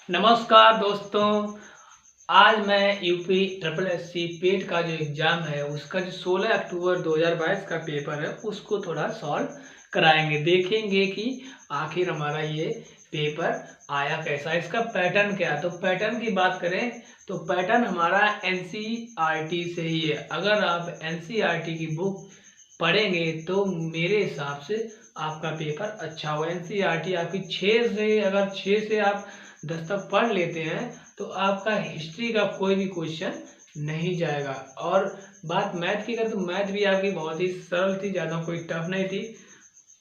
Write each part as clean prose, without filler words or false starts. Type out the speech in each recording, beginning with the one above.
नमस्कार दोस्तों। आज मैं यूपी ट्रिपल एससी पेट का जो एग्ज़ाम है उसका जो 16 अक्टूबर 2022 का पेपर है उसको थोड़ा सॉल्व कराएंगे। देखेंगे कि आखिर हमारा ये पेपर आया कैसा, इसका पैटर्न क्या है। तो पैटर्न की बात करें तो पैटर्न हमारा एनसीईआरटी से ही है। अगर आप एनसीईआरटी की बुक पढ़ेंगे तो मेरे हिसाब से आपका पेपर अच्छा हो। एनसीईआरटी आपकी 6 से आप 10 तक पढ़ लेते हैं तो आपका हिस्ट्री का कोई भी क्वेश्चन नहीं जाएगा। और बात मैथ की करें तो मैथ भी आपकी बहुत ही सरल थी, ज़्यादा कोई टफ नहीं थी।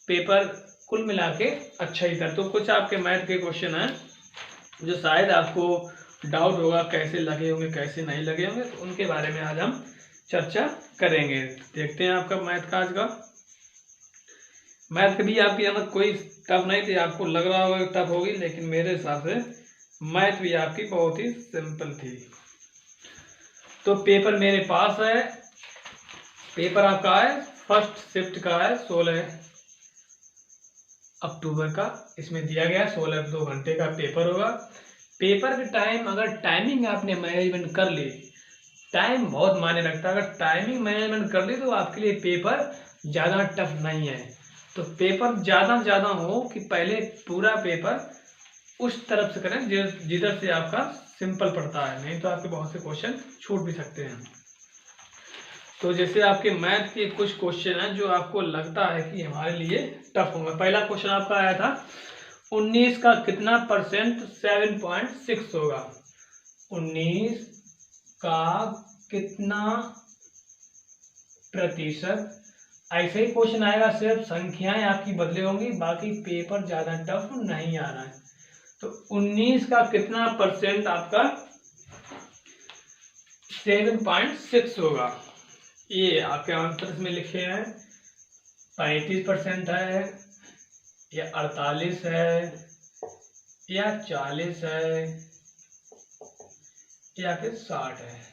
पेपर कुल मिला के अच्छा ही था। तो कुछ आपके मैथ के क्वेश्चन हैं जो शायद आपको डाउट होगा कैसे लगे होंगे कैसे नहीं लगे होंगे, तो उनके बारे में आज हम चर्चा करेंगे। देखते हैं आपका मैथ का आज का। मैथ भी आपकी यहाँ कोई टफ नहीं थी, आपको लग रहा होगा टफ होगी, लेकिन मेरे हिसाब से मैथ भी आपकी बहुत ही सिंपल थी। तो पेपर मेरे पास है। पेपर आपका है फर्स्ट शिफ्ट का है 16 अक्टूबर का। इसमें दिया गया 16 2 घंटे का पेपर होगा। पेपर के टाइम अगर टाइमिंग आपने मैनेजमेंट कर ली, टाइम बहुत मायने रखता है। अगर टाइमिंग मैनेजमेंट कर ली तो आपके लिए पेपर ज़्यादा टफ नहीं है। तो पेपर ज़्यादा हो कि पहले पूरा पेपर उस तरफ से करें जिधर से आपका सिंपल पड़ता है, नहीं तो आपके बहुत से क्वेश्चन छूट भी सकते हैं। तो जैसे आपके मैथ के कुछ क्वेश्चन हैं जो आपको लगता है कि हमारे लिए टफ होंगे। पहला क्वेश्चन आपका आया था 19 का कितना परसेंट 7.6 होगा। 19 का कितना प्रतिशत, ऐसे ही क्वेश्चन आएगा। सिर्फ संख्याएं आपकी बदले होंगी, बाकी पेपर ज्यादा टफ नहीं आ रहा है। तो 19 का कितना परसेंट आपका 7.6 होगा। ये आपके आंसर में लिखे हैं 35% है या 48 है या 40 है या फिर 60 है।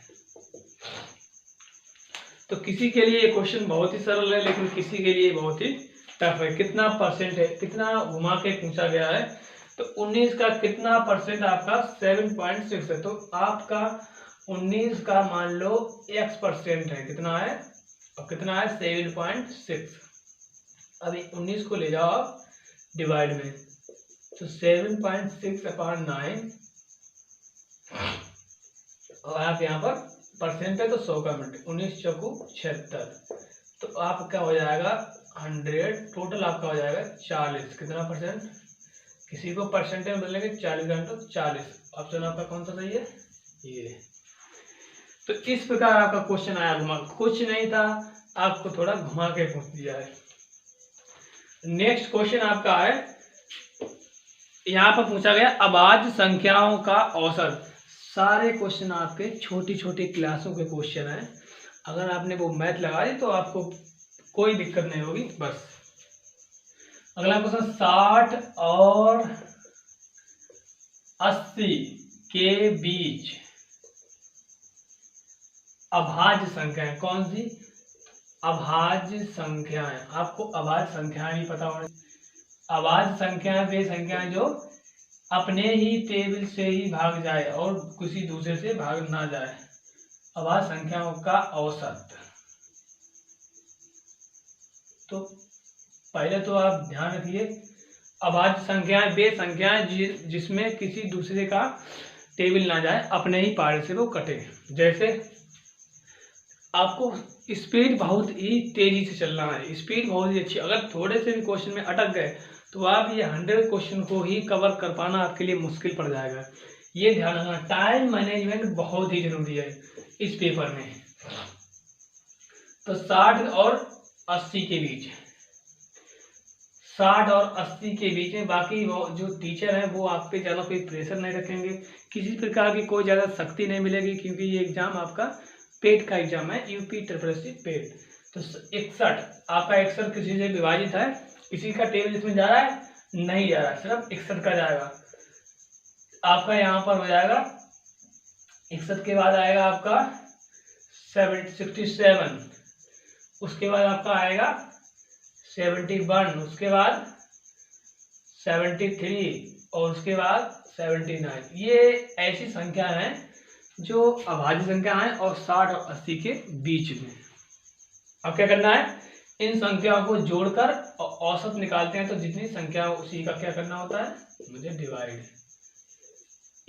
तो किसी के लिए ये क्वेश्चन बहुत ही सरल है, लेकिन किसी के लिए बहुत ही टफ है। कितना परसेंट है, कितना घुमा के पूछा गया है। तो 19 का कितना परसेंट आपका 7.6 है। तो आपका 19 का मान लो x% है, कितना है और कितना है 7.6। अभी 19 को ले जाओ आप डिवाइड में, तो 7.6/9 और आप यहाँ पर परसेंट है तो 100 का मिनट, 19 चौको 76। तो आपका हो जाएगा 100, टोटल आपका हो जाएगा 40। कितना परसेंट, किसी को परसेंट में बदलेंगे 40 घंटों 40। ऑप्शन आपका कौन सा सही है, ये। तो इस प्रकार आपका क्वेश्चन आया, घुमा कुछ नहीं था, आपको थोड़ा घुमा के पूछ दिया है। नेक्स्ट क्वेश्चन आपका है, यहाँ पर पूछा गया अभाज्य संख्याओं का औसत। सारे क्वेश्चन आपके छोटी छोटी क्लासों के क्वेश्चन हैं। अगर आपने वो मैथ लगा दी तो आपको कोई दिक्कत नहीं होगी। बस अगला क्वेश्चन 60 और 80 के बीच अभाज्य संख्याएं कौन सी, अभाज्य संख्याएं। आपको अभाज्य संख्याएं नहीं पता होने। अभाज्य संख्याएं वे संख्याएं जो अपने ही टेबल से ही भाग जाए और किसी दूसरे से भाग ना जाए। अभाज्य संख्याओं का औसत। तो पहले तो आप ध्यान रखिए, अभाज्य संख्याएं वे संख्याएं जिसमें किसी दूसरे का टेबल ना जाए, अपने ही पारे से वो कटे। जैसे आपको स्पीड बहुत ही तेजी से चलना है, स्पीड बहुत ही अच्छी। अगर थोड़े से भी क्वेश्चन में अटक गए तो आप ये 100 क्वेश्चन को ही कवर कर पाना आपके लिए मुश्किल पड़ जाएगा। ये ध्यान रखना, टाइम मैनेजमेंट बहुत ही जरूरी है इस पेपर में। तो 60 और 80 के बीच, 60 और 80 के बीच में। बाकी वो जो टीचर है वो आप पे ज़्यादा कोई प्रेशर नहीं रखेंगे, किसी प्रकार की कोई ज़्यादा सख्ती नहीं मिलेगी, क्योंकि ये एग्जाम आपका पेट का एग्जाम है, यूपी ट्रिपल एससी पेट। तो 61 आपका 61 किसी से विभाजित है, किसी का टेबल इसमें जा रहा है नहीं जा रहा है, सिर्फ 61 का जाएगा। आपका यहाँ पर हो जाएगा 61 के बाद आएगा आपका 67, उसके बाद आपका आएगा 71, उसके बाद 73 और उसके बाद 79। ये ऐसी संख्या है जो अभाज्य संख्या है और 60 और 80 के बीच में। अब क्या करना है, इन संख्याओं को जोड़कर औसत निकालते हैं। तो जितनी संख्या उसी का क्या करना होता है, मुझे डिवाइड।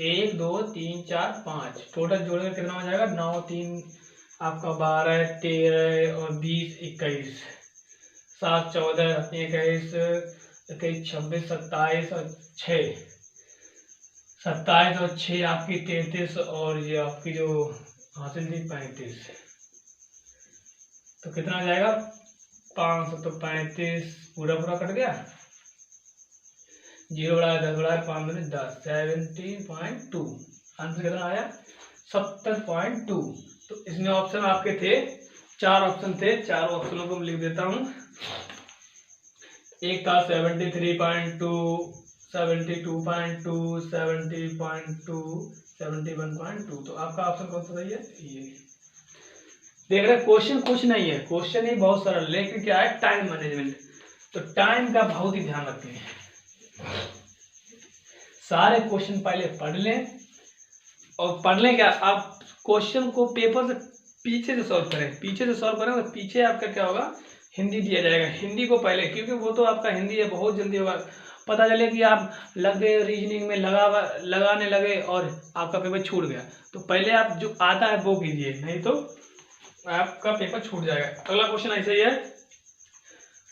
1 2 3 4 5 टोटल जोड़कर कितना हो जाएगा, 9 3 आपका 12 13 और 20 21 7 14 21 26 27 और 6 27 और 6 आपकी 33 और ये आपकी जो हासिल थी 35। तो कितना हो जाएगा 500। तो 35 पूरा पूरा कट गया, 0 बढ़ाया 10 बढ़ाया 5 में 10 70.2। आंसर कितना आया 70.2। तो इसमें ऑप्शन आपके थे 4 ऑप्शन थे, 4 ऑप्शनों को मैं लिख देता हूं। एक था 73.2 72.2 70.2 71.2। तो आपका ऑप्शन कौन सा सही है, ये देख रहे। क्वेश्चन कुछ नहीं है, क्वेश्चन ही बहुत सरल, लेकिन क्या है टाइम मैनेजमेंट। तो टाइम का बहुत ही ध्यान रखें। सारे क्वेश्चन पहले पढ़ लें, और पढ़ लें क्या, आप क्वेश्चन को पेपर से पीछे से सॉल्व करें। पीछे से सॉल्व करें तो पीछे आपका क्या होगा, हिंदी दिया जाएगा। हिंदी को पहले, क्योंकि वो तो आपका हिंदी है, बहुत जल्दी होगा। पता चले कि आप लग गए रीजनिंग में लगाने लगे और आपका पेपर छूट गया, तो पहले आप जो आता है वो कीजिए, नहीं तो आपका पेपर छूट जाएगा। अगला क्वेश्चन ऐसे ही है,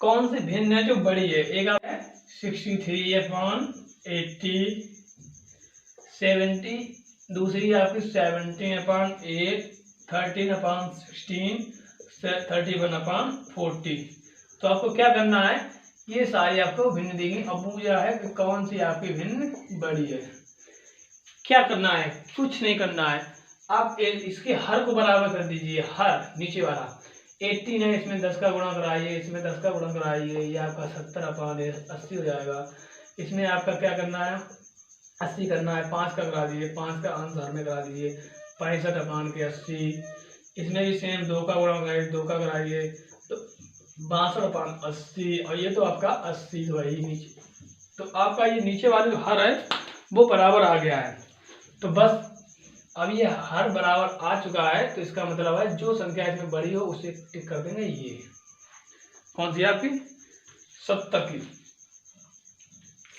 कौन सी भिन्न है जो बड़ी है। एक आप 63/80 70, दूसरी आपकी 17/8 13/16 31/40। तो आपको क्या करना है, ये सारी आपको भिन्न देगी। अब पूछा है कि कौन सी आपकी भिन्न बड़ी है। क्या करना है, कुछ नहीं करना है, आप इसके हर को बराबर कर दीजिए। हर नीचे वाला 18 है, इसमें 10 का गुणा कराइए, इसमें 10 का गुणा कराइए, ये आपका 70/80 हो जाएगा। इसमें आपका क्या करना है, 80 करना है, 5 का करा दीजिए, 5 का आंसर में करा दीजिए 65/80। इसमें भी सेम 2 का गुणा कराइए, 2 का कराइए, तो 62/80। और ये तो आपका 80 वही नीचे। तो आपका ये नीचे वाले जो हर है वो बराबर आ गया है। तो बस अब ये हर बराबर आ चुका है, तो इसका मतलब है जो संख्या इसमें बड़ी हो उसे टिक कर देंगे। ये कौन सी आपकी 70 की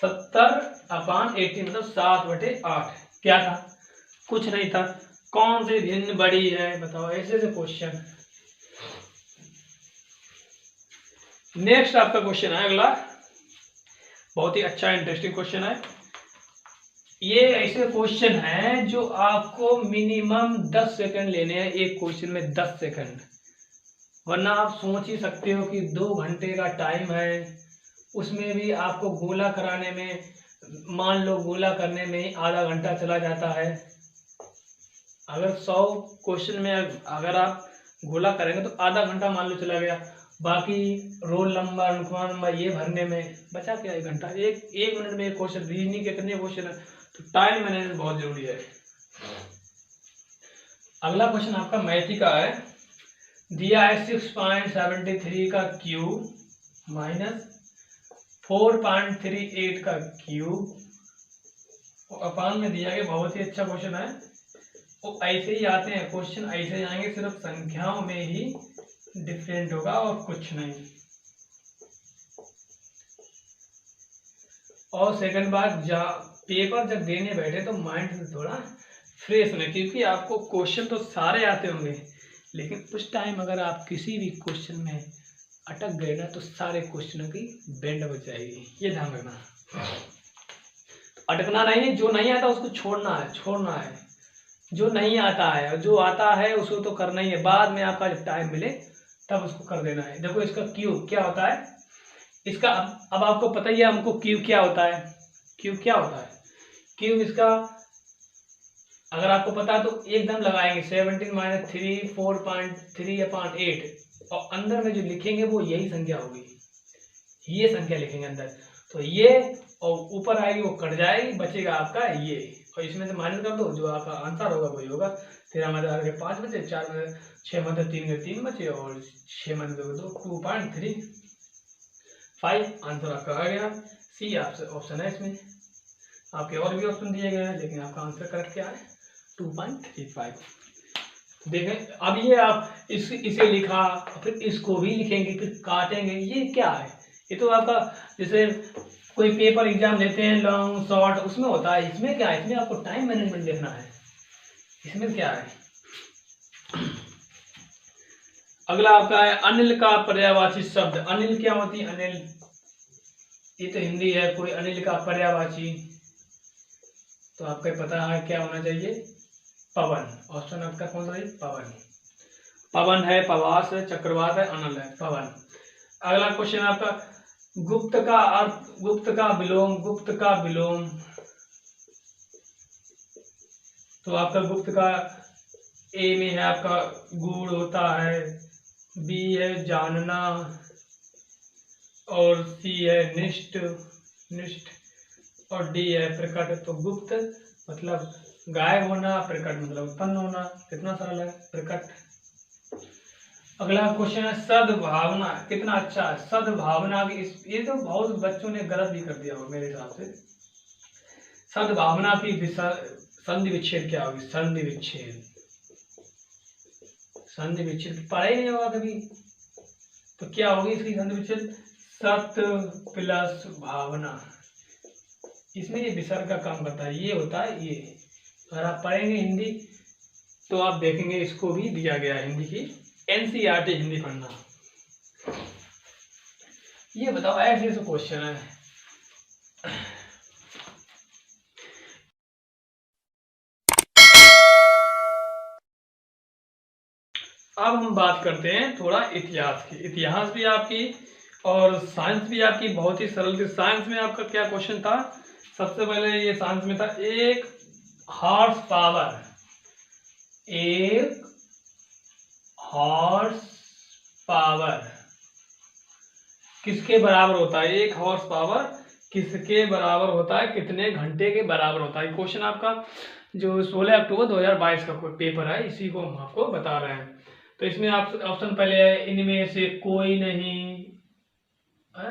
70/80 मतलब 7/8। क्या था, कुछ नहीं था। कौन सी भिन्न बड़ी है बताओ, ऐसे से क्वेश्चन। नेक्स्ट आपका क्वेश्चन है अगला, बहुत ही अच्छा इंटरेस्टिंग क्वेश्चन है। ये ऐसे क्वेश्चन है जो आपको मिनिमम 10 सेकंड लेने हैं, एक क्वेश्चन में 10 सेकंड। वरना आप सोच ही सकते हो कि 2 घंटे का टाइम है, उसमें भी आपको गोला कराने में, मान लो गोला करने में आधा घंटा चला जाता है। अगर 100 क्वेश्चन में अगर आप गोला करेंगे तो आधा घंटा मान लो चला गया। बाकी रोल नंबर अनुक्रम नंबर ये भरने में बचा क्या 1 घंटा। एक मिनट में एक क्वेश्चन, रीजनिंग के कितने क्वेश्चन है, तो टाइम मैनेजमेंट बहुत जरूरी है। अगला क्वेश्चन आपका मैथ का है। दिया है 6.73 का क्यूब माइनस 4.38 का क्यूब, अपान में दिया गया। बहुत ही अच्छा क्वेश्चन है। वो ऐसे ही आते हैं क्वेश्चन, ऐसे आएंगे, सिर्फ संख्याओं में ही डिफरेंट होगा और कुछ नहीं। और सेकंड बात, पेपर जब देने बैठे तो माइंड से थोड़ा फ्रेश होने, क्योंकि आपको क्वेश्चन तो सारे आते होंगे, लेकिन उस टाइम अगर आप किसी भी क्वेश्चन में अटक गए ना तो सारे क्वेश्चनों की बैंड बच जाएगी। ये ध्यान रखना, अटकना नहीं, जो नहीं आता उसको छोड़ना है। जो नहीं आता है, जो आता है उसको तो करना ही है, बाद में आपका जब टाइम मिले तब उसको कर देना है। देखो इसका क्यूब क्या होता है, इसका अब आपको पता ही है हमको क्यूब क्या होता है। क्यूब क्या होता है, क्यूब इसका अगर आपको पता तो एकदम लगाएंगे 17 - 3 4.3/8, और अंदर में जो लिखेंगे वो यही संख्या होगी, ये संख्या लिखेंगे अंदर। तो ये और ऊपर आएगी वो कट जाएगी, बचेगा आपका ये, और इसमें से माइनस कर दो, जो आपका आंसर होगा वही होगा। 13 में 5 बचे, 4 में 6 में 3 बचे, और 6 में 2 2.35 आंसर आपका आ गया। सी ऑप्शन है इसमें। आपके और भी ऑप्शन दिए गए हैं, लेकिन आपका आंसर करेक्ट क्या है 2.35। देखें अब ये आप इसे लिखा, फिर इसको भी लिखेंगे, फिर काटेंगे, ये क्या है? ये तो आपका जैसे कोई पेपर एग्जाम लेते हैं लॉन्ग शॉर्ट, उसमें होता है। इसमें क्या है? इसमें आपको टाइम मैनेजमेंट देखना है। इसमें क्या है? अगला आपका है अनिल का पर्यायवाची शब्द। अनिल क्या होती है? अनिल, ये तो हिंदी है। कोई अनिल का पर्यायवाची तो आपको पता है क्या होना चाहिए? पवन। ऑप्शन आपका कौन सा है? पवन। पवन है, पवास है, चक्रवात है, अनल है, पवन। अगला क्वेश्चन आपका गुप्त का अर्थ, गुप्त का विलोम, गुप्त का विलोम। तो आपका गुप्त का ए में है आपका गूढ़ होता है, बी है जानना, और सी है निष्ठ, निष्ठ, और डी है प्रकट। तो गुप्त मतलब गायब होना, प्रकट मतलब उत्पन्न होना। कितना सरल है, प्रकट। अगला क्वेश्चन है सद्भावना। कितना अच्छा है सद्भावना की। ये तो बहुत बच्चों ने गलत भी कर दिया होगा मेरे हिसाब से। सद्भावना की संधि विच्छेद क्या होगी? संधि विच्छेद, संधि विच्छेद पढ़ा ही नहीं होगा कभी, तो क्या होगी इसकी संधि विच्छेद? सत प्लस भावना। इसमें ये विसर्ग का काम करता है, ये होता है ये। अगर आप पढ़ेंगे हिंदी तो आप देखेंगे इसको भी दिया गया है हिंदी की, एनसीईआरटी हिंदी पढ़ना। ये बताओ ऐसे ऐसे क्वेश्चन है। अब हम बात करते हैं थोड़ा इतिहास की। इतिहास भी आपकी और साइंस भी आपकी बहुत ही सरल थी। साइंस में आपका क्या क्वेश्चन था? सबसे पहले ये साइंस में था, एक हॉर्स पावर, एक हॉर्स पावर किसके बराबर होता है? एक हॉर्स पावर किसके बराबर होता है? कितने घंटे के बराबर होता है? क्वेश्चन आपका जो 16 अक्टूबर 2022 का पेपर है, इसी को हम आपको बता रहे हैं। तो इसमें आप ऑप्शन पहले है इनमें से कोई नहीं है?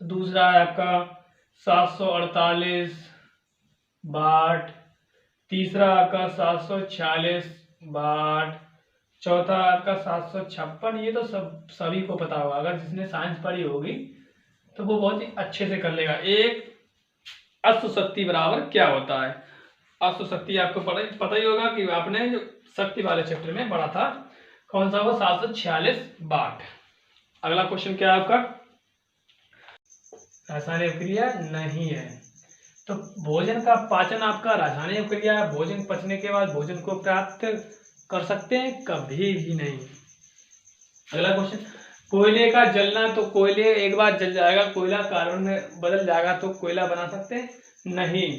दूसरा है आपका 748 वाट, तीसरा आपका 746 वाट, चौथा आपका 756। ये तो सभी को पता होगा, अगर जिसने साइंस पढ़ी होगी तो वो बहुत ही अच्छे से कर लेगा। एक अश्व शक्ति बराबर क्या होता है? अश्व शक्ति आपको पता ही होगा कि आपने जो शक्ति वाले चैप्टर में पढ़ा था, कौन सा? वो 746 वाट। अगला क्वेश्चन क्या है आपका? रासायनिक क्रिया नहीं है। तो भोजन का पाचन आपका रासायनिक क्रिया है। भोजन पचने के बाद भोजन को प्राप्त कर सकते हैं? कभी भी नहीं। अगला क्वेश्चन, कोयले का जलना। तो कोयले एक बार जल जाएगा, कोयला कार्बन में बदल जाएगा, तो कोयला बना सकते हैं? नहीं।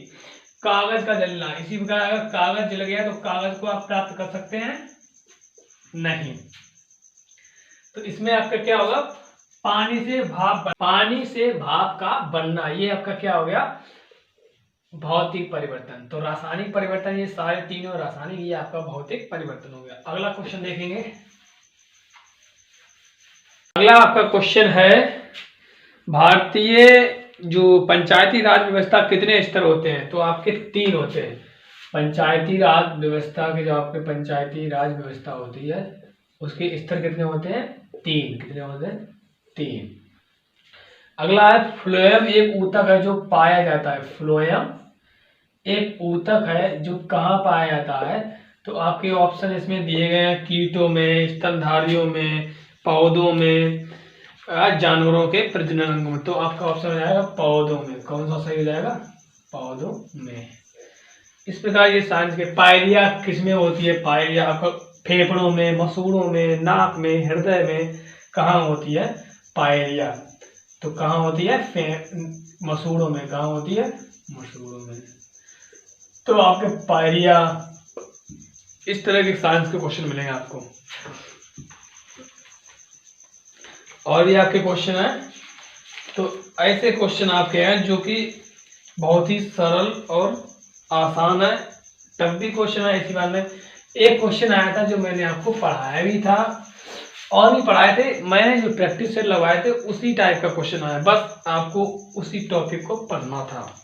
कागज का जलना, इसी प्रकार अगर कागज जल गया तो कागज को आप प्राप्त कर सकते हैं? नहीं। तो इसमें आपका क्या होगा? पानी से भाप, पानी से भाप का बनना, ये आपका क्या हो गया? भौतिक परिवर्तन। तो रासायनिक परिवर्तन, ये सारे तीनों रासायनिक, ये आपका भौतिक परिवर्तन हो गया। अगला क्वेश्चन देखेंगे। अगला आपका क्वेश्चन है भारतीय जो पंचायती राज व्यवस्था कितने स्तर होते हैं? तो आपके 3 होते हैं। पंचायती राज व्यवस्था के जो आपके पंचायती राज व्यवस्था होती है उसके स्तर कितने होते हैं? 3। कितने होते हैं? 3। अगला है फ्लोएम, एक ऊतक है जो पाया जाता है। फ्लोएम एक ऊतक है जो कहाँ पाया जाता है? तो आपके ऑप्शन इसमें दिए गए हैं, कीटों में, स्तनधारियों में, पौधों में, जानवरों के प्रजनन अंगों में। तो आपका ऑप्शन हो जाएगा पौधों में। कौन सा सही हो जाएगा? पौधों में। इस प्रकार ये साइंस के पायरिया किसमें होती है? पायरिया आपका फेफड़ों में, मसूड़ों में, नाक में, हृदय में, कहाँ होती है पायरिया? तो कहाँ होती है? मसूड़ों में। कहाँ होती है? मसूड़ों में। तो आपके पायरिया, इस तरह के साइंस के क्वेश्चन मिलेंगे आपको। और भी आपके क्वेश्चन है, तो ऐसे क्वेश्चन आपके हैं जो कि बहुत ही सरल और आसान है। टफ भी क्वेश्चन है। इसी बार में एक क्वेश्चन आया था जो मैंने आपको पढ़ाया भी था, और भी पढ़ाए थे, मैंने जो प्रैक्टिस सेट लगवाए थे उसी टाइप का क्वेश्चन आया, बस आपको उसी टॉपिक को पढ़ना था।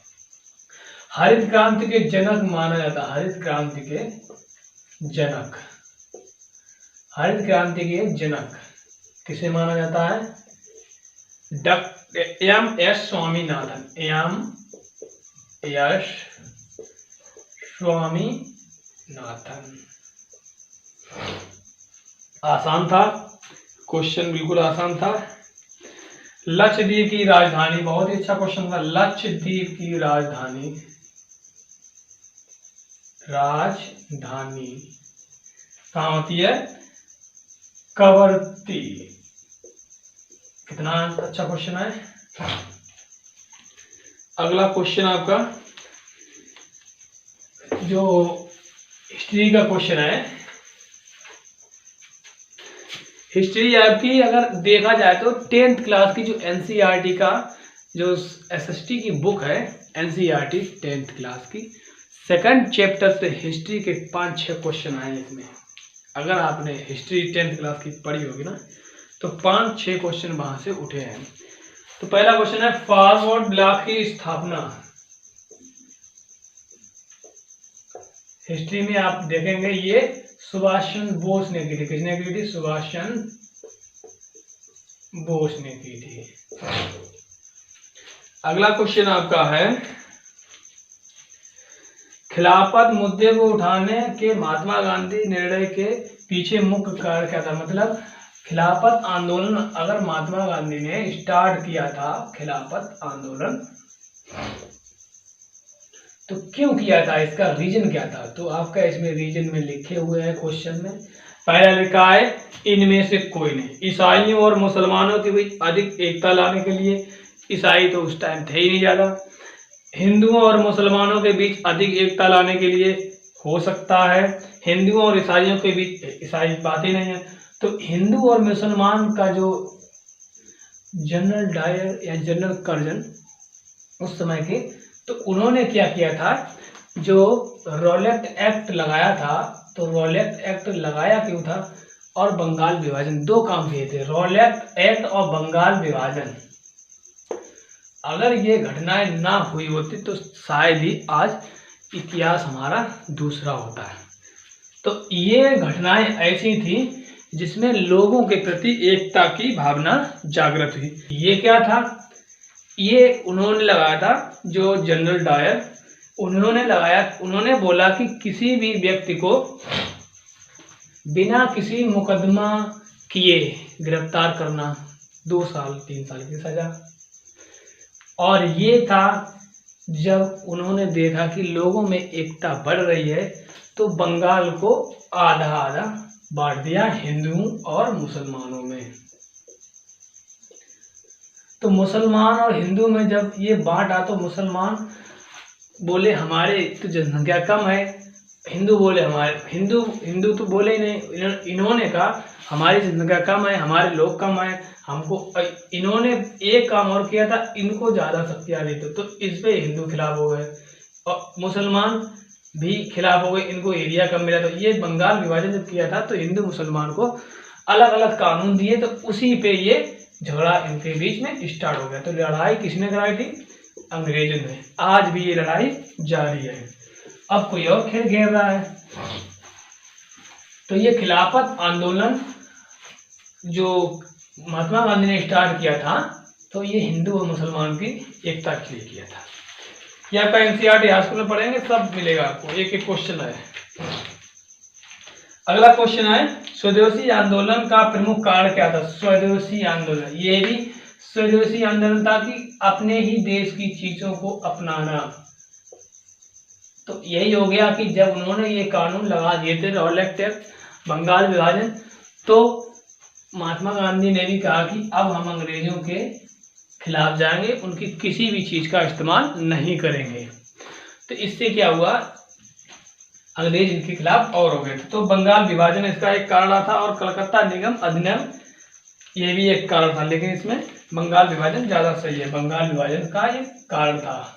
हरित क्रांति के जनक माना जाता है, हरित क्रांति के जनक, हरित क्रांति के जनक किसे माना जाता है? एम.एस. स्वामीनाथन, एम.एस. स्वामीनाथन। आसान था क्वेश्चन, बिल्कुल आसान था। लक्षद्वीप की राजधानी, बहुत ही अच्छा क्वेश्चन था। लक्षद्वीप की राजधानी, राजधानी कहाँ होती है? कवरत्ती। कितना अच्छा क्वेश्चन है। अगला क्वेश्चन आपका जो हिस्ट्री का क्वेश्चन है, हिस्ट्री आपकी अगर देखा जाए तो 10th क्लास की जो एनसीईआरटी का जो एसएसटी की बुक है, एनसीईआरटी 10th क्लास की सेकंड चैप्टर से हिस्ट्री के 5-6 क्वेश्चन आए इसमें। अगर आपने हिस्ट्री 10th क्लास की पढ़ी होगी ना तो 5-6 क्वेश्चन वहां से उठे हैं। तो पहला क्वेश्चन है फॉरवर्ड ब्लॉक की स्थापना। हिस्ट्री में आप देखेंगे ये सुभाष चंद्र बोस ने की थी। किसने की थी? सुभाष चंद्र बोस ने की थी। अगला क्वेश्चन आपका है खिलाफत मुद्दे को उठाने के महात्मा गांधी निर्णय के पीछे मुख्य कारण क्या था? मतलब खिलाफत आंदोलन अगर महात्मा गांधी ने स्टार्ट किया था खिलाफत आंदोलन, तो क्यों किया था, इसका रीजन क्या था? तो आपका इसमें रीजन में लिखे हुए हैं क्वेश्चन में। पहला लिखा है इनमें से कोई नहीं। ईसाइयों और मुसलमानों के बीच अधिक एकता लाने के लिए, ईसाई तो उस टाइम थे ही नहीं ज्यादा। हिंदुओं और मुसलमानों के बीच अधिक एकता लाने के लिए हो सकता है। हिंदुओं और ईसाइयों के बीच, ईसाई बात ही नहीं है, तो हिंदू और मुसलमान का जो जनरल डायर या जनरल कर्जन उस समय के, तो उन्होंने क्या किया था, जो रॉलेट एक्ट लगाया था, तो रॉलेट एक्ट लगाया क्यों था और बंगाल विभाजन, दो काम किए थे, रॉलेट एक्ट और बंगाल विभाजन। अगर ये घटनाएं ना हुई होती तो शायद ही आज इतिहास हमारा दूसरा होता है। तो ये घटनाएं ऐसी थी जिसमें लोगों के प्रति एकता की भावना जागृत हुई। ये क्या था, ये उन्होंने लगाया था, जो जनरल डायर उन्होंने लगाया, उन्होंने बोला कि किसी भी व्यक्ति को बिना किसी मुकदमा किए गिरफ्तार करना 2 साल 3 साल की सजा। और ये था जब उन्होंने देखा कि लोगों में एकता बढ़ रही है तो बंगाल को आधा आधा बांट दिया हिंदुओं और मुसलमानों में। तो मुसलमान और हिंदू में जब ये बांटा तो मुसलमान बोले हमारे तो जनसंख्या कम है, हिंदू बोले हमारे, हिंदू तो बोले ही नहीं, इन्होंने कहा हमारी जनसंख्या कम है, हमारे लोग कम है, हमको, इन्होंने एक काम और किया था, इनको ज्यादा शक्तियां दी थी, तो इस पे हिंदू खिलाफ हो गए और मुसलमान भी खिलाफ हो गए, इनको एरिया कम मिला। तो ये बंगाल विभाजन जब किया था तो हिंदू मुसलमान को अलग अलग कानून दिए, तो उसी पे ये झगड़ा इनके बीच में स्टार्ट हो गया। तो लड़ाई किसने कराई थी? अंग्रेजों ने। आज भी ये लड़ाई जारी है, अब कोई और खेल खेल रहा है। तो ये खिलाफत आंदोलन जो महात्मा गांधी ने स्टार्ट किया था, तो ये हिंदू और मुसलमान की एकता के लिए किया था। ये आपका एनसीईआरटी हाई स्कूल में पढ़ेंगे, सब मिलेगा आपको, एक एक क्वेश्चन है। अगला क्वेश्चन है स्वदेशी आंदोलन का प्रमुख कारण क्या था? स्वदेशी आंदोलन, ये भी स्वदेशी आंदोलन था कि अपने ही देश की चीजों को अपनाना। तो यही हो गया कि जब उन्होंने ये कानून लगा दिए थे, रॉलेट एक्ट, बंगाल विभाजन, तो महात्मा गांधी ने भी कहा कि अब हम अंग्रेजों के खिलाफ जाएंगे, उनकी किसी भी चीज का इस्तेमाल नहीं करेंगे। तो इससे क्या हुआ, अंग्रेज इनके खिलाफ और हो गए। तो बंगाल विभाजन इसका एक कारण था और कलकत्ता निगम अधिनियम ये भी एक कारण था, लेकिन इसमें बंगाल विभाजन ज्यादा सही है। बंगाल विभाजन का एक कारण था,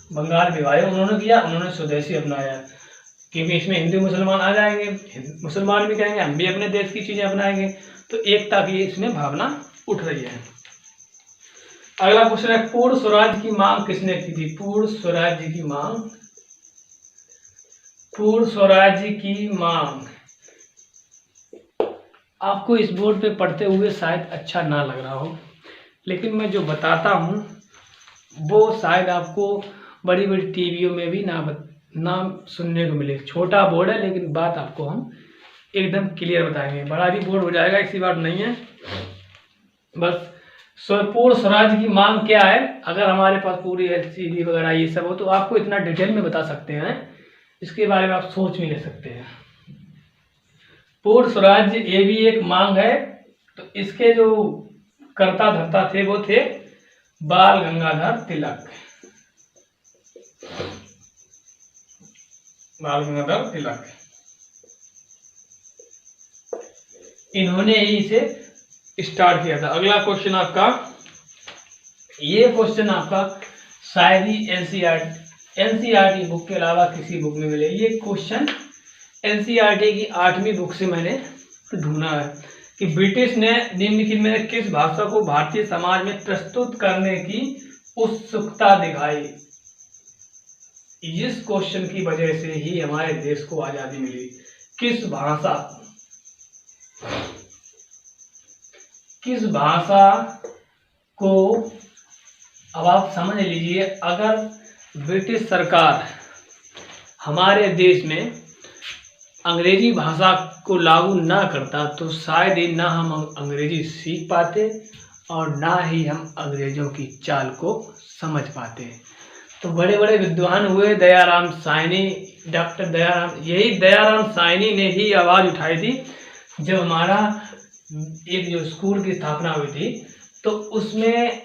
बंगाल विभाजन उन्होंने किया, उन्होंने स्वदेशी अपनाया। क्योंकि इसमें हिंदू मुसलमान आ जाएंगे, मुसलमान भी कहेंगे हम भी अपने देश की चीजें अपनाएंगे, तो एकता की इसमें भावना उठ रही है। अगला क्वेश्चन है, पूर्ण स्वराज की मांग किसने की थी? पूर्ण स्वराज्य की मांग, पूर्ण स्वराज्य की मांग आपको इस बोर्ड पे पढ़ते हुए शायद अच्छा ना लग रहा हो, लेकिन मैं जो बताता हूँ वो शायद आपको बड़ी बड़ी टीवियों में भी ना सुनने को मिले। छोटा बोर्ड है लेकिन बात आपको हम एकदम क्लियर बताएंगे। बड़ा भी बोर्ड हो जाएगा, ऐसी बात नहीं है। बस पूर्ण स्वराज की मांग क्या है, अगर हमारे पास पूरी एलसीडी वगैरह ये सब हो तो आपको इतना डिटेल में बता सकते हैं, इसके बारे में आप सोच भी ले सकते हैं। पूर्ण स्वराज्य ये भी एक मांग है, तो इसके जो कर्ता धर्ता थे वो थे बाल गंगाधर तिलक। बाल गंगाधर तिलक, इन्होंने ही इसे स्टार्ट किया था। अगला क्वेश्चन आपका, ये क्वेश्चन आपका शायरी एनसीईआरटी बुक के अलावा किसी बुक में मिले। ये क्वेश्चन एनसीईआरटी की 8वीं बुक से मैंने ढूंढा है कि ब्रिटिश ने निम्नलिखित में किस भाषा को भारतीय समाज में प्रस्तुत करने की उत्सुकता दिखाई। इस क्वेश्चन की वजह से ही हमारे देश को आजादी मिली। किस भाषा को, अब आप समझ लीजिए, अगर ब्रिटिश सरकार हमारे देश में अंग्रेजी भाषा को लागू ना करता तो शायद ही ना हम अंग्रेजी सीख पाते और ना ही हम अंग्रेजों की चाल को समझ पाते। तो बड़े बड़े विद्वान हुए, दयाराम साहनी, डॉक्टर दयाराम, यही दयाराम साहनी ने ही आवाज़ उठाई थी जब हमारा एक जो स्कूल की स्थापना हुई थी, तो उसमें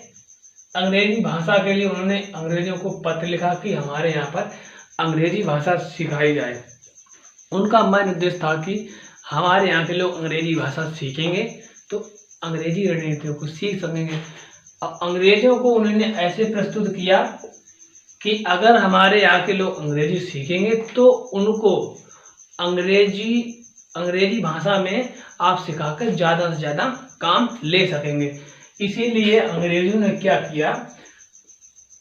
अंग्रेजी भाषा के लिए उन्होंने अंग्रेजों को पत्र लिखा कि हमारे यहाँ पर अंग्रेजी भाषा सिखाई जाए। उनका मेन उद्देश्य था कि हमारे यहाँ के लोग अंग्रेजी भाषा सीखेंगे तो अंग्रेजी रणनीतियों को सीख सकेंगे। अब अंग्रेजों को उन्होंने ऐसे प्रस्तुत किया कि अगर हमारे यहाँ के लोग अंग्रेजी सीखेंगे तो उनको अंग्रेजी भाषा में आप सिखाकर ज़्यादा से ज़्यादा काम ले सकेंगे। इसीलिए अंग्रेजों ने क्या किया,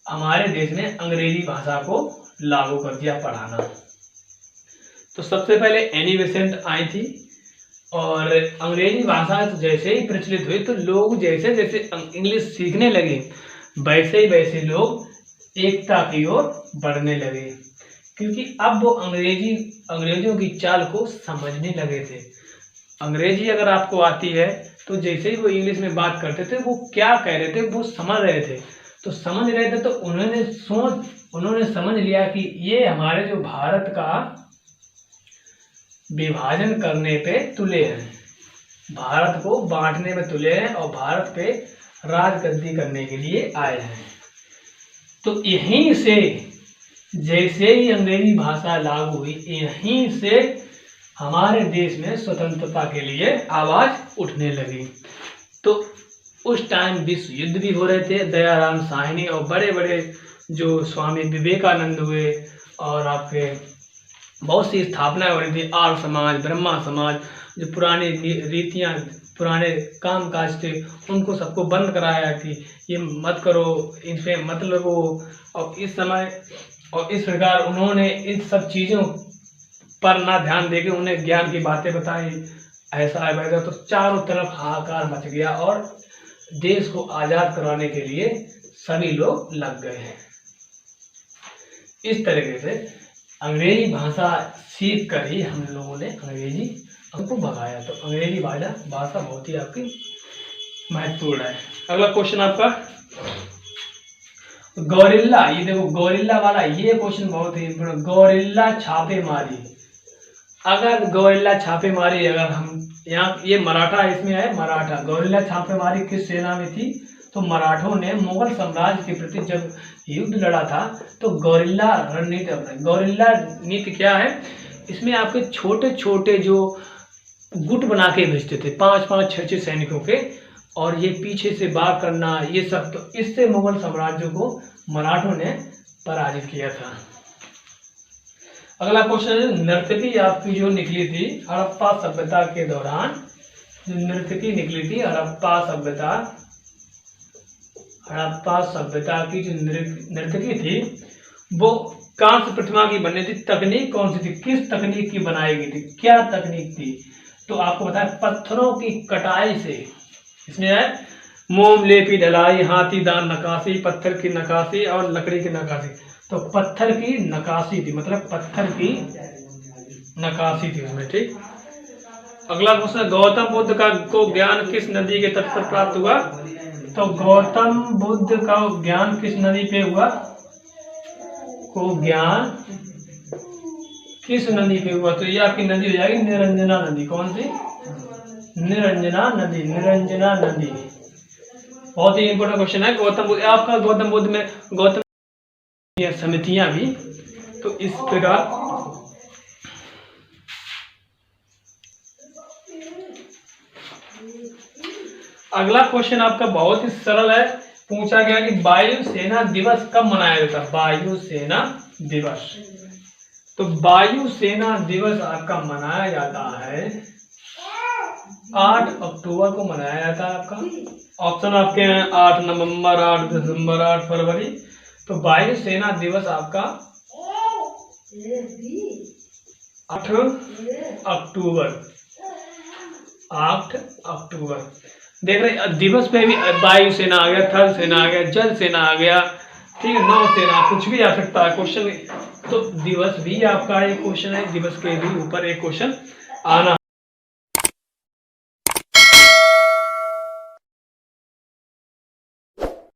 हमारे देश में अंग्रेजी भाषा को लागू कर दिया पढ़ाना। तो सबसे पहले एनी बेसेंट आई थी और अंग्रेजी भाषा जैसे ही प्रचलित हुई तो लोग जैसे जैसे इंग्लिश सीखने लगे वैसे लोग एकता की ओर बढ़ने लगे, क्योंकि अब वो अंग्रेजों की चाल को समझने लगे थे। अंग्रेजी अगर आपको आती है तो जैसे ही वो इंग्लिश में बात करते थे वो क्या कह रहे थे वो समझ रहे थे, तो उन्होंने समझ लिया कि ये हमारे जो भारत का विभाजन करने पे तुले हैं, भारत को बांटने में तुले हैं और भारत पे राजगद्दी करने के लिए आए हैं। तो यहीं से जैसे ही अंग्रेजी भाषा लागू हुई, यहीं से हमारे देश में स्वतंत्रता के लिए आवाज उठने लगी। तो उस टाइम विश्व युद्ध भी हो रहे थे। दयाराम साहनी और बड़े बड़े जो स्वामी विवेकानंद हुए और आपके बहुत सी स्थापनाएं हो रही थी, आर्य समाज, ब्रह्मा समाज, जो पुरानी रीतियां, पुराने काम काज थे उनको सबको बंद कराया कि ये मत करो, इन पे मत लगो। और इस समय और इस प्रकार उन्होंने इन सब चीज़ों पर ना ध्यान देके उन्हें ज्ञान की बातें बताई, ऐसा है वैसा, तो चारों तरफ हाहाकार मच गया और देश को आज़ाद करवाने के लिए सभी लोग लग गए हैं। इस तरीके से अंग्रेजी भाषा सीख कर ही हम लोगों ने अंग्रेजी हमको भगाया। तो अंग्रेजी भाषा बहुत ही आपकी महत्वपूर्ण है। अगला क्वेश्चन आपका गौरिल्ला, ये देखो गौरिल्ला वाला ये क्वेश्चन बहुत ही इंपॉर्टेंट। गौरिल्ला छापेमारी, अगर गौरिल्ला छापेमारी, अगर हम यहाँ ये मराठा इसमें है, मराठा गौरिल्ला छापेमारी किस सेना में थी? तो मराठों ने मुगल साम्राज्य के प्रति जब युद्ध लड़ा था तो गौरिल्ला रणनीति अपनाई। गौरिल्ला नीति क्या है? इसमें आपके छोटे छोटे जो गुट बना के भेजते थे 5-5, 6-6 सैनिकों के, और ये पीछे से वार करना, ये सब, तो इससे मुगल साम्राज्य को मराठों ने पराजित किया था। अगला क्वेश्चन है, नर्तकी आपकी जो निकली थी हड़प्पा सभ्यता के दौरान, जो नर्तकी निकली थी हड़प्पा सभ्यता की जो नर्तकी थी वो कांस्य प्रतिमा की बनने थी, तकनीक कौन सी थी, किस तकनीक की बनाई गई थी, क्या तकनीक थी? तो आपको बताया पत्थरों की कटाई से, इसमें है मोम लेपी ढलाई, हाथी दान नक्काशी, पत्थर की नक्काशी और लकड़ी की नक्काशी। तो पत्थर की नक्काशी थी, मतलब पत्थर की नक्काशी थी उसमें, ठीक। अगला क्वेश्चन, गौतम बुद्ध का को ज्ञान किस नदी के तट पर प्राप्त हुआ? तो गौतम बुद्ध का ज्ञान किस नदी पे हुआ? को ज्ञान किस नदी पे हुआ? तो ये आपकी नदी हो जाएगी निरंजना नदी। कौन सी? निरंजना नदी, निरंजना नदी। बहुत ही इंपॉर्टेंट क्वेश्चन है। गौतम बुद्ध, आपका गौतम बुद्ध में गौतम समितियां भी, तो इस प्रकार। अगला क्वेश्चन आपका बहुत ही सरल है, पूछा गया कि वायु सेना दिवस कब मनाया जाता है? वायु सेना दिवस, तो वायु सेना दिवस आपका मनाया जाता है 8 अक्टूबर को मनाया जाता है आपका। ऑप्शन आपके हैं 8 नवंबर, 8 दिसंबर, 8 फरवरी। तो वायु सेना दिवस आपका 8 अक्टूबर, 8 अक्टूबर। देख रहे दिवस पे भी वायु सेना आ गया, थल सेना आ गया, जल सेना आ गया, ठीक है, नौ सेना, कुछ भी आ सकता है क्वेश्चन। तो दिवस भी आपका एक क्वेश्चन है, दिवस के भी ऊपर एक क्वेश्चन आना